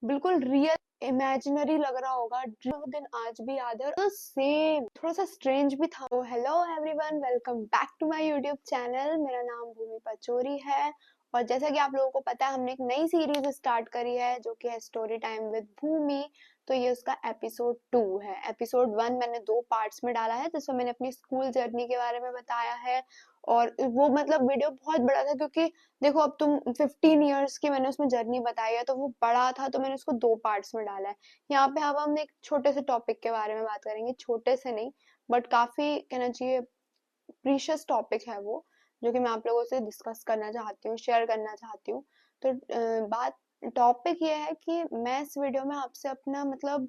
बिल्कुल real imaginary लग रहा होगा। जो दिन आज भी याद है और सेम थोड़ा सा स्ट्रेंज भी था। तो hello everyone, welcome back to my YouTube channel. मेरा नाम भूमि पचोरी है और जैसा कि आप लोगों को पता है, हमने एक नई सीरीज स्टार्ट करी है जो कि है स्टोरी टाइम विद भूमि। तो ये उसका एपिसोड 2 है। एपिसोड 1 मैंने 2 पार्ट्स में डाला है, जिसमें मैंने अपनी स्कूल जर्नी के बारे में बताया है। और वो मतलब वीडियो बहुत बड़ा था, क्योंकि देखो अब तुम 15 इयर्स की मैंने उसमें जर्नी बताई है, तो वो बड़ा था, तो मैंने उसको 2 पार्ट्स में डाला है। यहाँ पे अब हम एक छोटे से टॉपिक के बारे में बात करेंगे, छोटे से नहीं बट काफी कहना चाहिए प्रीशियस टॉपिक है वो, जो कि मैं आप लोगों से डिस्कस करना चाहती हूँ, शेयर करना चाहती हूँ। तो बात टॉपिक ये है कि मैं इस वीडियो में आपसे अपना मतलब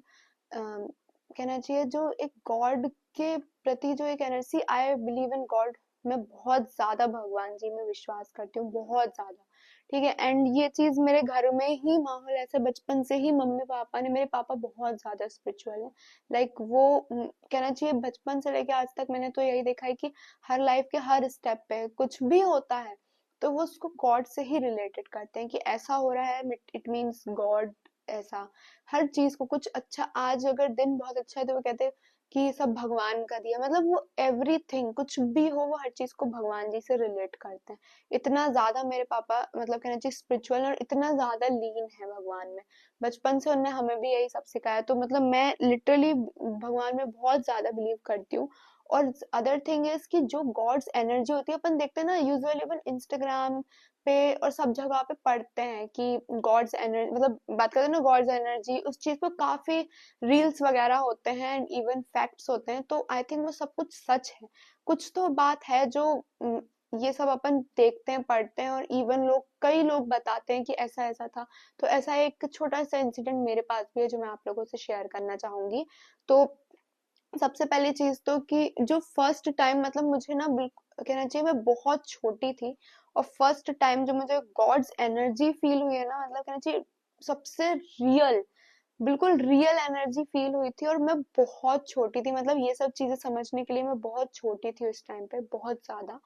कहना चाहिए जो एक गॉड के प्रति जो एक energy, I believe in God. मैं बहुत ज्यादा भगवान जी में विश्वास करती हूँ, बहुत ज्यादा। ठीक है। एंड ये चीज मेरे घर में ही माहौल ऐसे बचपन से ही, मम्मी पापा ने, मेरे पापा बहुत ज्यादा स्पिरिचुअल है। लाइक वो कहना चाहिए बचपन से लेके आज तक मैंने तो यही देखा है कि हर लाइफ के हर स्टेप पे कुछ भी होता है तो वो उसको गॉड से ही रिलेटेड करते हैं कि ऐसा हो रहा है, इट मीन्स गॉड। ऐसा हर चीज को कुछ अच्छा, आज अगर दिन बहुत अच्छा है तो वो कहते हैं कि सब भगवान का दिया, मतलब वो एवरीथिंग कुछ भी हो वो हर चीज को भगवान जी से रिलेट करते हैं। इतना ज्यादा मेरे पापा मतलब कहना चाहिए स्पिरिचुअल और इतना ज्यादा लीन है भगवान में। बचपन से उन्होंने हमें भी यही सब सिखाया, तो मतलब मैं लिटरली भगवान में बहुत ज्यादा बिलीव करती हूँ। और अदर थिंग इज कि जो गॉड्स एनर्जी होती है, अपन देखते हैं ना यूजुअली, अपन इंस्टाग्राम पे और सब जगह पे पढ़ते हैं कि गॉड्स एनर्जी, मतलब बात करते हैं ना गॉड्स एनर्जी, उस चीज पे काफी रील्स वगैरह होते हैं एंड इवन फैक्ट्स होते हैं। तो आई थिंक वो सब कुछ सच है। कुछ तो बात है जो ये सब अपन देखते हैं, पढ़ते हैं, और इवन लोग, कई लोग बताते हैं कि ऐसा ऐसा था। तो ऐसा एक छोटा सा इंसिडेंट मेरे पास भी है जो मैं आप लोगों से शेयर करना चाहूंगी। तो सबसे पहली चीज तो कि जो फर्स्ट टाइम मतलब मुझे ना बिल्कुल कहना चाहिए मैं बहुत छोटी थी, और फर्स्ट टाइम जो मुझे गॉड्स एनर्जी फील हुई है ना, मतलब कहना चाहिए सबसे रियल, बिल्कुल रियल एनर्जी फील हुई थी। और मैं बहुत छोटी थी, मतलब ये सब चीजें समझने के लिए मैं बहुत छोटी थी उस टाइम पे, बहुत ज्यादा।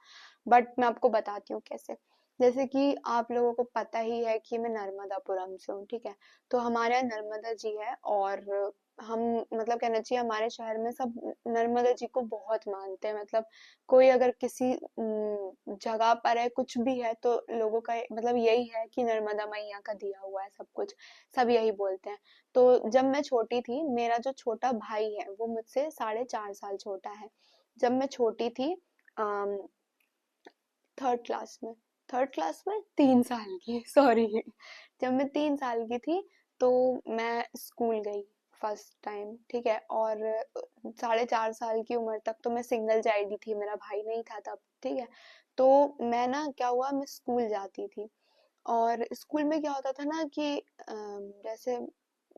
बट मैं आपको बताती हूँ कैसे। जैसे कि आप लोगों को पता ही है कि मैं नर्मदापुरम से हूँ, ठीक है। तो हमारे यहाँ नर्मदा जी है, और हम मतलब कहना चाहिए हमारे शहर में सब नर्मदा जी को बहुत मानते हैं। मतलब कोई अगर किसी जगह पर है, कुछ भी है, तो लोगों का मतलब यही है कि नर्मदा मैया का दिया हुआ है सब कुछ, सब यही बोलते हैं। तो जब मैं छोटी थी, मेरा जो छोटा भाई है वो मुझसे 4.5 साल छोटा है। जब मैं छोटी थी, थर्ड क्लास में, 3 साल की सॉरी, जब मैं 3 साल की थी तो मैं स्कूल गई फर्स्ट टाइम, ठीक है। और 4.5 साल की उम्र तक तो मैं सिंगल चाइल्ड ही थी, मेरा भाई नहीं था तब, ठीक है। तो मैं ना क्या हुआ, मैं स्कूल जाती थी, और स्कूल में क्या होता था ना कि जैसे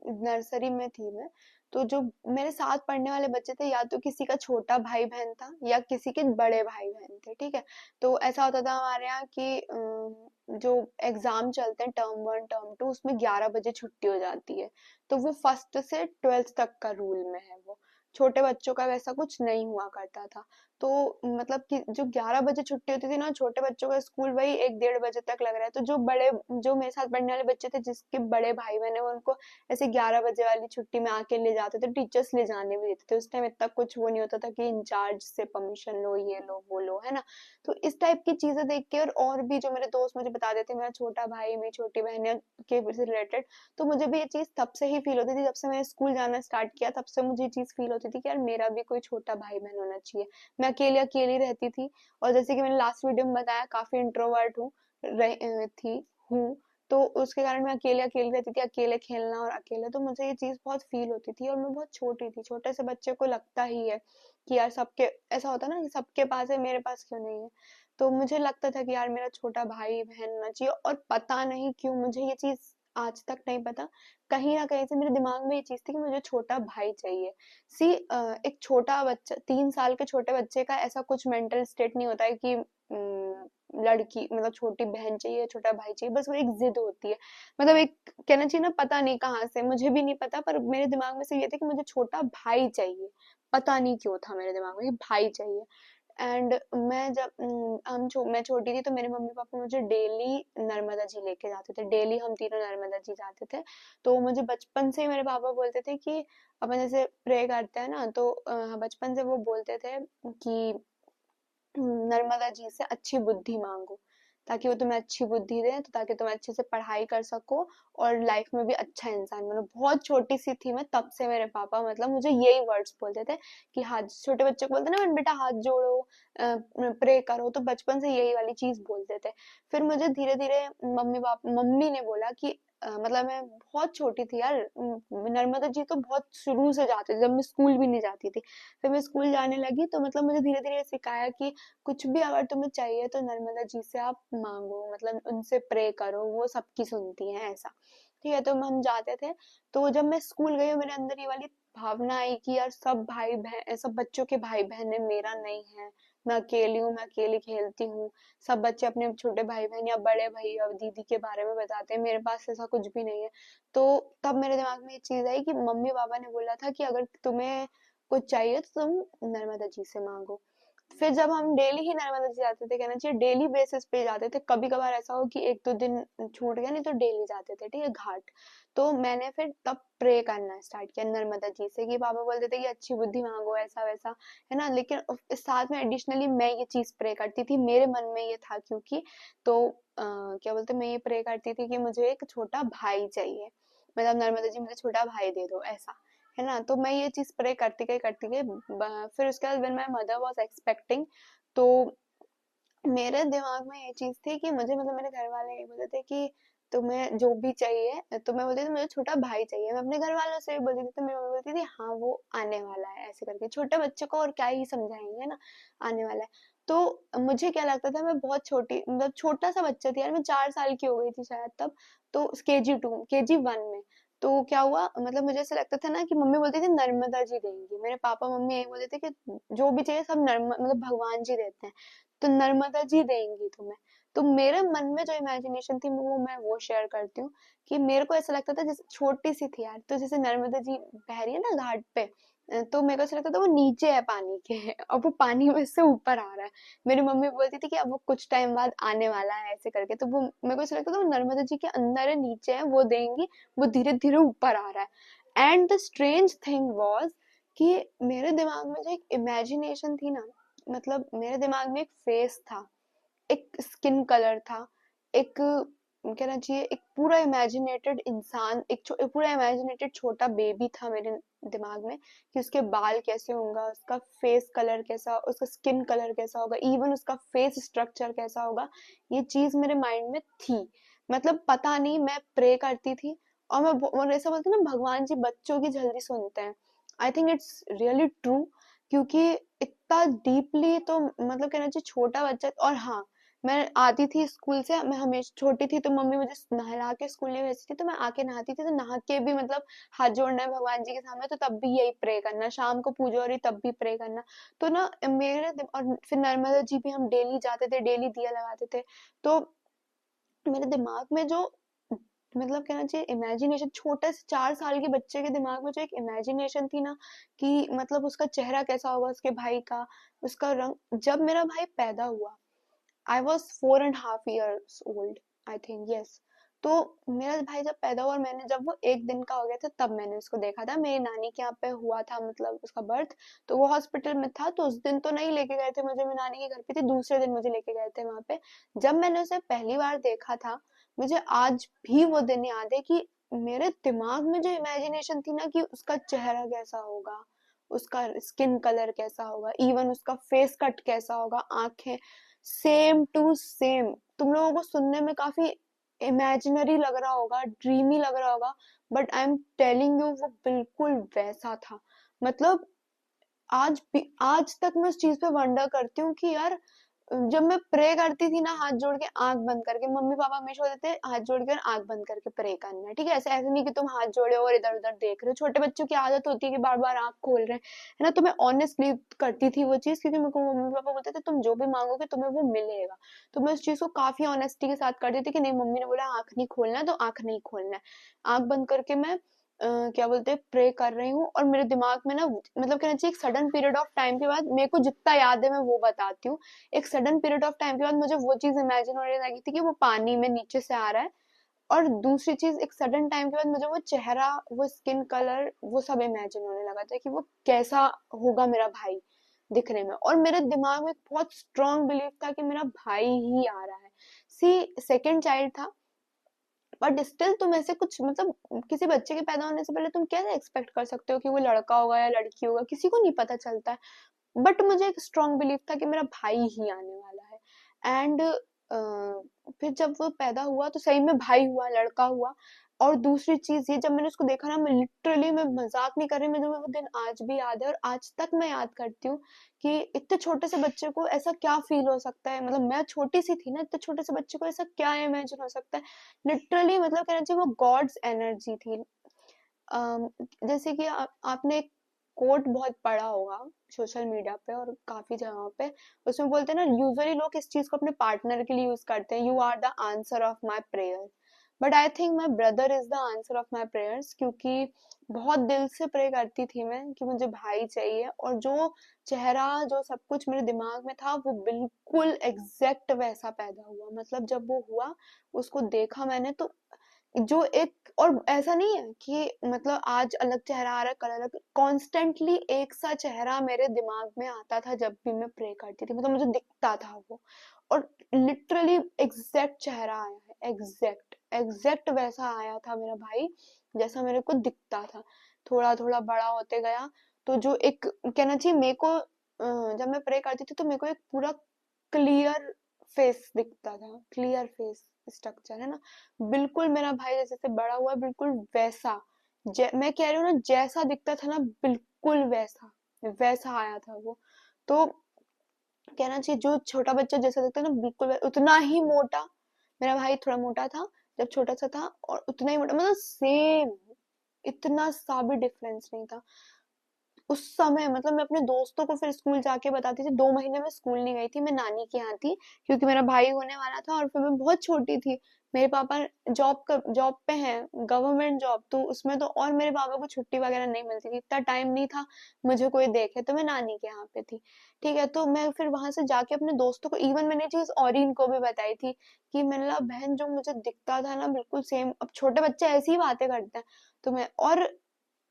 नर्सरी में थी मैं, तो जो मेरे साथ पढ़ने वाले बच्चे थे, या तो किसी का छोटा भाई बहन था या किसी के बड़े भाई बहन थे, ठीक है। तो ऐसा होता था हमारे यहाँ कि जो एग्जाम चलते हैं टर्म 1 टर्म 2, उसमें 11 बजे छुट्टी हो जाती है। तो वो फर्स्ट से ट्वेल्थ तक का रूल में है वो, छोटे बच्चों का वैसा कुछ नहीं हुआ करता था। तो मतलब कि जो 11 बजे छुट्टी होती थी ना, छोटे बच्चों का स्कूल वही 1 1:30 बजे तक लग रहा है। तो जो बड़े, जो मेरे साथ पढ़ने वाले बच्चे थे जिसके बड़े भाई बहन है, वो उनको ऐसे 11 बजे वाली छुट्टी में आके ले जाते थे, टीचर्स ले जाने भी देते थे। उस टाइम इतना कुछ वो नहीं होता था कि इंचार्ज से परमिशन लो, ये लो वो लो, है ना। तो इस टाइप की चीजें देख के, और भी जो मेरे दोस्त मुझे बता देते, मेरा छोटा भाई, मेरी छोटी बहन के रिलेटेड, तो मुझे भी ये चीज तब से ही फील होती थी। जब से मैंने स्कूल जाना स्टार्ट किया, तब से मुझे ये चीज फील होती थी कि यार मेरा भी कोई छोटा भाई बहन होना चाहिए। मैं अकेले अकेली रहती थी, और जैसे कि मैंने लास्ट वीडियो में बताया, काफी इंट्रोवर्ट हूँ, थी, हूँ। तो उसके कारण मैं अकेले अकेले रहती थी, अकेले खेलना और अकेले, तो मुझे ये चीज बहुत फील होती थी। और मैं बहुत छोटी थी, छोटे से बच्चे को लगता ही है कि यार सबके ऐसा होता है ना कि सबके पास है, मेरे पास क्यों नहीं है। तो मुझे लगता था कि यार मेरा छोटा भाई बहन होना चाहिए, और पता नहीं क्यों मुझे ये चीज आज तक नहीं पता, कहीं ना कहीं से मेरे दिमाग में ये चीज थी कि मुझे छोटा भाई चाहिए। सी एक छोटा बच्चा, 3 साल के छोटे बच्चे का ऐसा कुछ मेंटल स्टेट नहीं होता है कि लड़की मतलब छोटी बहन चाहिए, छोटा भाई चाहिए, बस वो एक जिद होती है। मतलब एक कहना चाहिए ना, पता नहीं कहाँ से, मुझे भी नहीं पता, पर मेरे दिमाग में से ये था कि मुझे छोटा भाई चाहिए। पता नहीं क्यों था मेरे दिमाग में कि भाई चाहिए। एंड मैं जब मैं छोटी थी तो मेरे मम्मी पापा मुझे डेली नर्मदा जी लेके जाते थे, डेली हम तीनों नर्मदा जी जाते थे। तो मुझे बचपन से ही मेरे पापा बोलते थे कि अपन जैसे प्रे करते हैं ना, तो बचपन से वो बोलते थे कि नर्मदा जी से अच्छी बुद्धि मांगो, ताकि वो तुम्हें अच्छी बुद्धि दे, तो ताकि तुम अच्छे से पढ़ाई कर सको और लाइफ में भी अच्छा इंसान बनो। बहुत छोटी सी थी मैं तब से मेरे पापा मतलब मुझे यही वर्ड्स बोलते थे कि हाथ, छोटे बच्चे को बोलते ना बेटा हाथ जोड़ो, प्रे करो, तो बचपन से यही वाली चीज बोलते थे। फिर मुझे धीरे धीरे मम्मी ने बोला कि मतलब मैं बहुत छोटी थी यार, नर्मदा जी तो बहुत शुरू से जाती थी, जब मैं स्कूल भी नहीं जाती थी। फिर मैं स्कूल जाने लगी तो मतलब मुझे धीरे धीरे सिखाया कि कुछ भी अगर तुम्हें चाहिए तो नर्मदा जी से आप मांगो, मतलब उनसे प्रे करो, वो सबकी सुनती हैं, ऐसा। ठीक है, तो हम जाते थे। तो जब मैं स्कूल गई मेरे अंदर ये वाली भावना आई कि यार सब भाई बहन, सब बच्चों के भाई बहन है, मेरा नहीं है, मैं अकेली हूँ, मैं अकेली खेलती हूँ। सब बच्चे अपने छोटे भाई बहन या बड़े भाई और दीदी के बारे में बताते हैं, मेरे पास ऐसा कुछ भी नहीं है। तो तब मेरे दिमाग में ये चीज आई कि मम्मी पापा ने बोला था कि अगर तुम्हें कुछ चाहिए तो तुम नर्मदा जी से मांगो। फिर जब हम डेली ही नर्मदा जी जाते थे, कहना चाहिए डेली बेसिस पे जाते थे, कभी कभार ऐसा हो कि एक दो दिन छूट गया, नहीं तो डेली जाते थे, ठीक है, घाट। तो मैंने फिर तब प्रे करना स्टार्ट किया नर्मदा जी से, कि पापा बोलते थे कि अच्छी बुद्धि मांगो, ऐसा वैसा, है ना। लेकिन इस साथ में एडिशनली मैं ये चीज प्रे करती थी, मेरे मन में ये था क्योंकि, तो क्या बोलते, मैं ये प्रे करती थी कि मुझे एक छोटा भाई चाहिए, मतलब नर्मदा जी मुझे छोटा भाई दे दो, ऐसा, है ना। तो मैं ये चीज प्रे करती गई। फिर उसके बाद when my mother was expecting, तो मेरे दिमाग में ये चीज थी कि मुझे, मतलब मेरे घर वाले ये बोलते थे कि तुम्हें जो भी चाहिए, तो मैं बोलती थी मुझे छोटा भाई चाहिए। मैं अपने घर वालों से भी बोलती थी, तो मेरी मम्मी बोलती थी हाँ वो आने वाला है, ऐसे करके। छोटे बच्चे को और क्या ही समझाएंगे ना, आने वाला है। तो मुझे क्या लगता था, मैं बहुत छोटी, मतलब छोटा सा बच्चा थी यार, मैं 4 साल की हो गई थी शायद तब, तो KG 1 में। तो क्या हुआ, मतलब मुझे ऐसा लगता था ना कि मम्मी बोलती थी नर्मदा जी देंगी, मेरे पापा मम्मी यही बोलते थे कि जो भी चाहिए सब मतलब भगवान जी देते हैं, तो नर्मदा जी देंगी तुम्हें। तो मेरे मन में जो इमेजिनेशन थी वो मैं वो शेयर करती हूँ, कि मेरे को ऐसा लगता था जैसे छोटी सी थी यार, तो जैसे नर्मदा जी बह रही है ना घाट पे, तो मेरे को ऐसा लगता था वो नीचे है पानी के और वो पानी में से ऊपर आ रहा है। मेरी मम्मी बोलती थी कि अब वो कुछ टाइम बाद आने वाला है, ऐसे करके। तो वो मेरे को ऐसा लगता था वो नर्मदा जी के अंदर है, नीचे है, वो देंगी, वो धीरे धीरे ऊपर आ रहा है। And the strange thing was कि मेरे दिमाग में जो एक इमेजिनेशन थी ना, मतलब मेरे दिमाग में एक फेस था, एक स्किन कलर था, एक कहना चाहिए एक पूरा इमेजिनेटेड इंसान, एक पूरा इमेजिनेटेड छोटा बेबी था मेरे दिमाग में, कि उसके बाल कैसे होंगे, उसका फेस कलर कैसा, उसका स्किन कलर कैसा होगा, इवन उसका फेस स्ट्रक्चर कैसा होगा, ये चीज मेरे माइंड में थी। मतलब पता नहीं, मैं प्रे करती थी, और ऐसा बोलते हैं ना भगवान जी बच्चों की जल्दी सुनते हैं, I think it's really true. क्योंकि इतना डीपली, तो मतलब कहना चाहिए छोटा बच्चा। और हाँ, मैं आती थी स्कूल से, मैं हमेशा छोटी थी तो मम्मी मुझे नहला के स्कूल नहीं भेजती थी, तो मैं आके नहाती थी, तो नहा के भी मतलब हाथ जोड़ना है भगवान जी के सामने, तो तब भी यही प्रे करना, शाम को पूजा हो रही तब भी प्रे करना। तो ना और फिर नर्मदा जी भी हम डेली जाते थे, डेली दिया लगाते थे। तो मेरे दिमाग में जो, मतलब कहना चाहिए इमेजिनेशन, छोटे से 4 साल के बच्चे के दिमाग में जो एक इमेजिनेशन थी ना, कि मतलब उसका चेहरा कैसा होगा, उसके भाई का, उसका रंग। जब मेरा भाई पैदा हुआ, I was 4.5 years old, I think, yes. तो मेरा भाई जब पैदा हुआ और मैंने, जब वो 1 दिन का हो गया था, तब मैंने उसको देखा था, मेरी नानी के यहाँ पे हुआ था, मतलब उसका बर्थ। तो वो हॉस्पिटल में था, तो उस दिन तो नहीं लेके गए थे मुझे, मैं नानी के घर पे थी, दूसरे दिन मुझे लेके गए थे वहां पे। जब मैंने उसे पहली बार देखा था, मुझे आज भी वो दिन याद है कि मेरे दिमाग में जो इमेजिनेशन थी ना, कि उसका चेहरा कैसा होगा, उसका स्किन कलर कैसा होगा, इवन उसका फेस कट कैसा होगा, आंखें सेम टू सेम। तुम लोगों को सुनने में काफी इमेजिनरी लग रहा होगा, ड्रीमी लग रहा होगा, but I am telling you वो बिल्कुल वैसा था। मतलब आज तक मैं उस चीज पे वंडर करती हूँ कि यार, जब मैं प्रे करती थी ना हाथ जोड़ के आंख बंद करके, मम्मी पापा हमेशा बोलते थे हाथ जोड़ के और आंख बंद करके प्रे करना है, ठीक है, ऐसे ऐसे नहीं कि तुम हाथ जोड़े हो और इधर उधर देख रहे हो, छोटे बच्चों की आदत होती है कि बार बार आंख खोल रहे हैं, है ना। तो मैं ऑनेस्टली करती थी वो चीज, क्योंकि मेरे को मम्मी पापा बोलते थे तुम जो भी मांगोगे तुम्हें वो मिलेगा। तो मैं उस चीज को काफी ऑनेस्टी के साथ करती थी कि नहीं, मम्मी ने बोला आंख नहीं खोलना है, तो आंख नहीं खोलना है। आंख बंद करके मैं क्या बोलते हैं, प्रे कर रही हूँ, और मेरे दिमाग में ना, मतलब कहना चाहिए एक सडन पीरियड ऑफ टाइम के बाद, मेरे को जितना याद है मैं वो बताती हूँ। एक सडन पीरियड ऑफ टाइम के बाद मुझे वो चीज इमेजिन होने लगी थी कि वो पानी में नीचे से आ रहा है। और दूसरी चीज, एक सडन टाइम के बाद मुझे वो चेहरा, वो स्किन कलर, वो सब इमेजिन होने लगा था कि वो कैसा होगा मेरा भाई दिखने में। और मेरे दिमाग में एक बहुत स्ट्रांग बिलीफ था कि मेरा भाई ही आ रहा है। सी, सेकंड चाइल्ड था, बट स्टिल तुम ऐसे कुछ, मतलब किसी बच्चे के पैदा होने से पहले तुम कैसे एक्सपेक्ट कर सकते हो कि वो लड़का होगा या लड़की होगा, किसी को नहीं पता चलता है। बट मुझे एक स्ट्रांग बिलीफ था कि मेरा भाई ही आने वाला है। एंड फिर जब वो पैदा हुआ तो सही में भाई हुआ, लड़का हुआ। और दूसरी चीज ये, जब मैंने उसको देखा ना, मैं लिटरली, मैं मजाक नहीं कर रही, मुझे वो दिन आज भी याद है, और आज तक मैं याद करती हूँ कि इतने छोटे से बच्चे को ऐसा क्या फील हो सकता है। मतलब मैं छोटी सी थी ना, इतने छोटे से बच्चे को ऐसा क्या इमेजिन हो सकता है। लिटरली मतलब कहना चाहिए वो गॉड्स एनर्जी थी। अम, जैसे कि आपने एक कोट बहुत पढ़ा होगा सोशल मीडिया पे और काफी जगहों पे, उसमें बोलते हैं ना, यूजुअली लोग इस चीज को अपने पार्टनर के लिए यूज करते हैं, you are the answer of my prayer. But I think my brother is the answer of my prayers, क्योंकि बहुत दिल से प्रे करती थी मैं कि मुझे भाई चाहिए। और जो चेहरा, जो सब कुछ मेरे दिमाग में था, वो बिल्कुल एग्जैक्ट वैसा पैदा हुआ। मतलब जब वो हुआ, उसको देखा मैंने, तो जो एक, और ऐसा नहीं है कि मतलब आज अलग चेहरा आ रहा है, कल अलग, कॉन्स्टेंटली एक सा चेहरा मेरे दिमाग में आता था जब भी मैं प्रे करती थी। मतलब मुझे दिखता था वो, और लिटरली एग्जैक्ट चेहरा आया है, एग्जैक्ट एग्जैक्ट वैसा आया था मेरा भाई, जैसा मेरे को दिखता था। थोड़ा थोड़ा बड़ा होते गया, तो जो एक, कहना चाहिए मेरे को, जब मैं प्रे करती थी तो मेरे को एक पूरा क्लियर फेस दिखता था, क्लियर फेस स्ट्रक्चर है ना, बिल्कुल मेरा भाई जैसे से बड़ा हुआ, बिल्कुल वैसा, मैं कह रही हूँ ना, जैसा दिखता था ना, बिल्कुल वैसा वैसा आया था वो। तो कहना चाहिए जो छोटा बच्चा जैसा दिखता है ना, बिल्कुल उतना ही मोटा। मेरा भाई थोड़ा मोटा था जब छोटा सा था, और उतना ही मोटा, मतलब सेम, इतना सा भी डिफरेंस नहीं था उस समय। मतलब मैं अपने दोस्तों को फिर स्कूल जाके बताती थी। 2 महीने में स्कूल नहीं गई थी, मैं नानी के यहाँ थी, क्योंकि मेरा भाई होने वाला था, और फिर मैं बहुत छोटी थी। मेरे पापा जॉब पे हैं, गवर्नमेंट जॉब, तो उसमें तो, और मेरे पापा को छुट्टी वगैरह नहीं मिलती थी, इतना टाइम नहीं था मुझे कोई देखे, तो मैं नानी के यहाँ पे थी। ठीक है, तो मैं फिर वहां से जाके अपने दोस्तों को, इवन मैंने चीज और इनको भी बताई थी कि मैंने बोला, बहन जो मुझे दिखता था ना, बिल्कुल सेम। अब छोटे बच्चे ऐसी ही बातें करते हैं, तो मैं, और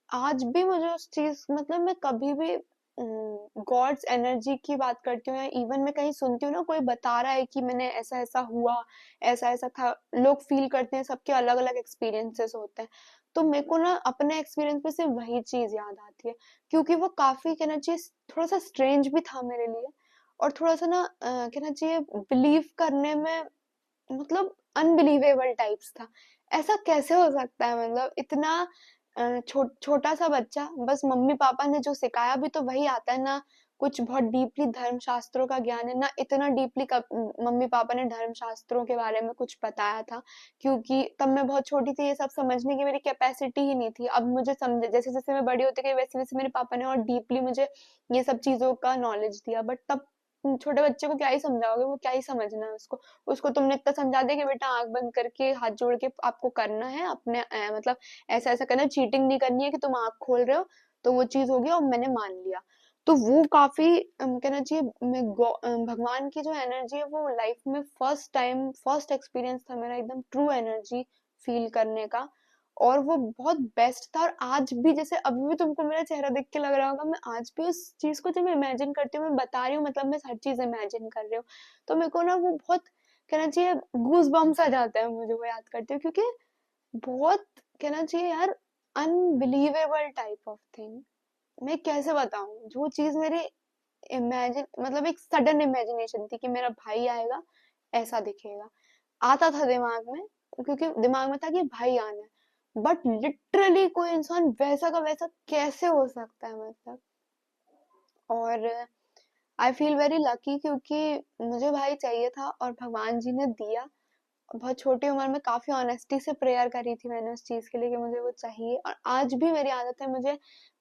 आज भी मुझे उस चीज, मतलब मैं कभी भी गॉड्स एनर्जी की बात करती हूँ, या इवन मैं कहीं सुनती हूँ ना, कोई बता रहा है कि मैंने ऐसा ऐसा हुआ, ऐसा ऐसा था, लोग फील करते हैं, सबके अलग अलग एक्सपीरियंसेस होते हैं, तो मेरे को ना अपने एक्सपीरियंस में सिर्फ वही चीज याद आती है, क्योंकि वो काफी, कहना चाहिए थोड़ा सा स्ट्रेंज भी था मेरे लिए, और थोड़ा सा ना, कहना चाहिए बिलीव करने में, मतलब अनबिलीवेबल टाइप्स था। ऐसा कैसे हो सकता है, मतलब इतना छोटा सा बच्चा, बस मम्मी पापा ने जो सिखाया भी तो वही आता है ना, कुछ बहुत डीपली धर्म शास्त्रों का ज्ञान है ना, इतना डीपली मम्मी पापा ने धर्म शास्त्रों के बारे में कुछ बताया था, क्योंकि तब मैं बहुत छोटी थी, ये सब समझने की मेरी कैपेसिटी ही नहीं थी। अब मुझे समझ, जैसे जैसे मैं बड़ी होती गई, वैसे वैसे मेरे पापा ने और डीपली मुझे ये सब चीजों का नॉलेज दिया। बट तब छोटे बच्चे को क्या ही समझाओगे, वो क्या ही समझना है उसको। उसको तुमने इतना समझा दिया कि बेटा आंख बंद करके हाथ जोड़ के आपको करना है अपने, मतलब ऐसा ऐसा करना है, चीटिंग नहीं करनी है कि तुम आंख खोल रहे हो, तो वो चीज होगी, और मैंने मान लिया। तो वो काफी, कहना चाहिए, भगवान की जो एनर्जी है, वो लाइफ में फर्स्ट टाइम, फर्स्ट एक्सपीरियंस था मेरा एकदम ट्रू एनर्जी फील करने का। और वो बहुत बेस्ट था, और आज भी, जैसे अभी भी तुमको मेरा चेहरा देख के लग रहा होगा, मैं आज भी उस चीज को जब इमेजिन करती हूँ, मैं बता रही हूँ, मतलब मैं हर चीज इमेजिन कर रही हूँ, तो मेरे को ना वो बहुत, कहना चाहिए गूज बम्स आ जाता है मुझे वो याद करती हूँ, क्योंकि बहुत, कहना चाहिए यार, अनबिलीवेबल टाइप ऑफ थिंग। मैं कैसे बताऊं, जो चीज मेरे इमेजिन, मतलब एक सडन इमेजिनेशन थी कि मेरा भाई आएगा, ऐसा दिखेगा, आता था दिमाग में, क्योंकि दिमाग में था कि भाई आना है। बट लिटरली कोई इंसान वैसा का वैसा कैसे हो सकता है, मतलब। और आई फील वेरी लकी, क्योंकि मुझे भाई चाहिए था और भगवान जी ने दिया। बहुत छोटी उम्र में काफी ऑनेस्टी से प्रेयर करी थी मैंने उस चीज के लिए कि मुझे वो चाहिए, और आज भी मेरी आदत है,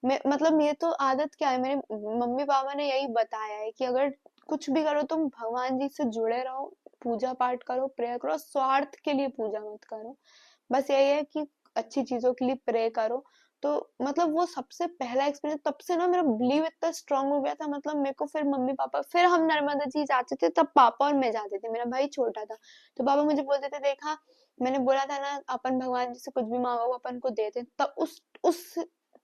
मतलब ये तो आदत क्या है, मेरे मम्मी पापा ने यही बताया है कि अगर कुछ भी करो तुम भगवान जी से जुड़े रहो, पूजा पाठ करो, प्रेयर करो, स्वार्थ के लिए पूजा मत करो। बस यही है कि अच्छी चीजों के लिए प्रे करो। तो मतलब वो सबसे पहला एक्सपीरियंस, तब से ना मेरा बिलीव इतना स्ट्रांग हो गया था। मतलब मेरे को फिर मम्मी पापा, फिर हम नर्मदा जी जाते थे, तब पापा और मैं जाते थे, मेरा भाई छोटा था। तो पापा मुझे बोलते थे, देखा मैंने बोला था ना, अपन भगवान जी से कुछ भी मांगो वो अपन को देते। तब उस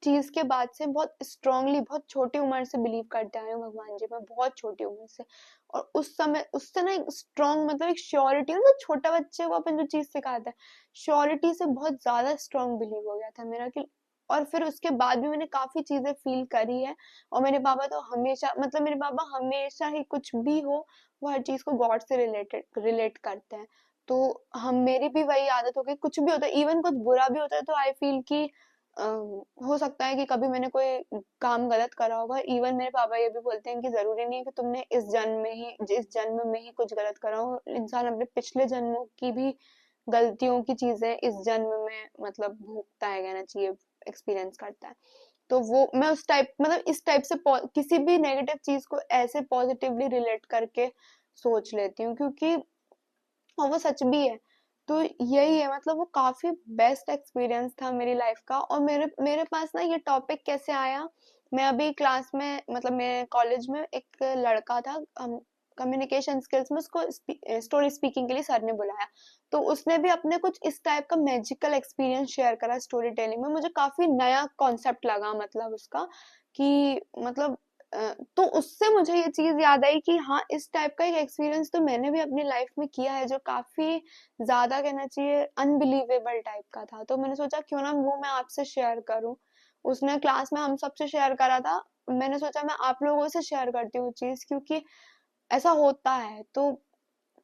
चीज के बाद से बहुत स्ट्रांगली, बहुत छोटी उम्र से बिलीव करते आए हूँ भगवान जी में, बहुत छोटी उम्र से। और उस समय उससे ना एक स्ट्रांग, मतलब एक श्योरिटी, मतलब छोटा बच्चे को अपन जो चीज सिखाते हैं, श्योरिटी से बहुत ज्यादा स्ट्रांग बिलीव हो गया था मेरा कि। और फिर उसके बाद भी मैंने काफी चीजें फील करी है। और मेरे पापा तो हमेशा, मतलब मेरे पापा हमेशा ही कुछ भी हो, वो हर चीज को गॉड से रिलेट करते हैं। तो हम, मेरी भी वही आदत हो गई, कुछ भी होता है, इवन कुछ बुरा भी होता है, तो आई फील कि हो सकता है कि कभी मैंने कोई काम गलत करा होगा। इवन मेरे पापा ये भी बोलते हैं कि जरूरी नहीं है कि तुमने इस जन्म में ही कुछ गलत करा हो, इंसान अपने पिछले जन्मों की भी गलतियों की चीजें इस जन्म में मतलब भोगता है, कहना चाहिए, एक्सपीरियंस करता है। तो वो मैं उस टाइप, मतलब इस टाइप से किसी भी नेगेटिव चीज को ऐसे पॉजिटिवली रिलेट करके सोच लेती हूँ, क्योंकि और वो सच भी है। तो यही है, मतलब वो काफी बेस्ट एक्सपीरियंस था मेरी लाइफ का। और मेरे मेरे पास ना ये टॉपिक कैसे आया, मैं अभी क्लास में, मतलब मेरे कॉलेज में एक लड़का था, हम कम्युनिकेशन स्किल्स में उसको स्टोरी स्पीकिंग के लिए सर ने बुलाया। तो उसने भी अपने कुछ इस टाइप का मैजिकल एक्सपीरियंस शेयर करा स्टोरी टेलिंग में। मुझे काफी नया कॉन्सेप्ट लगा, मतलब उसका, कि मतलब तो उससे मुझे ये चीज याद आई कि हाँ, इस टाइप का एक एक्सपीरियंस तो मैंने भी अपनी लाइफ में किया है, जो काफी ज्यादा, कहना चाहिए, अनबिलीवेबल टाइप का था। तो मैंने सोचा क्यों ना वो मैं आपसे शेयर करूं। उसने क्लास में हम सबसे शेयर करा था, मैंने सोचा मैं आप लोगों से शेयर करती हूँ चीज, क्योंकि ऐसा होता है। तो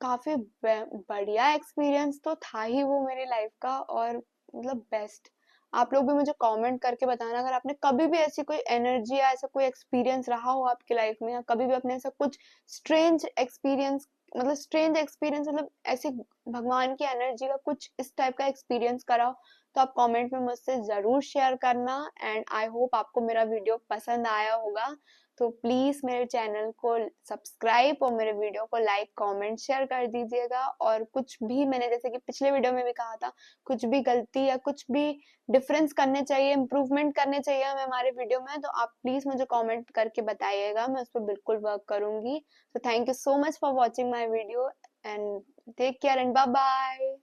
काफी बढ़िया एक्सपीरियंस तो था ही वो मेरी लाइफ का, और मतलब बेस्ट। आप लोग भी मुझे कमेंट करके बताना अगर आपने कभी भी ऐसी कोई एनर्जी या ऐसा कोई एक्सपीरियंस रहा हो आपकी लाइफ में, या कभी भी अपने ऐसा कुछ स्ट्रेंज एक्सपीरियंस, मतलब स्ट्रेंज एक्सपीरियंस, मतलब ऐसे भगवान की एनर्जी का कुछ इस टाइप का एक्सपीरियंस करा हो, तो आप कमेंट में मुझसे जरूर शेयर करना। एंड आई होप आपको मेरा वीडियो पसंद आया होगा। तो प्लीज मेरे चैनल को सब्सक्राइब और मेरे वीडियो को लाइक कमेंट शेयर कर दीजिएगा। और कुछ भी, मैंने जैसे कि पिछले वीडियो में भी कहा था, कुछ भी गलती या कुछ भी डिफरेंस करने चाहिए, इम्प्रूवमेंट करने चाहिए हमें हमारे वीडियो में, तो आप प्लीज मुझे कमेंट करके बताइएगा, मैं उस पर बिल्कुल वर्क करूंगी। तो thank you so much for watching my video, and take care and bye bye.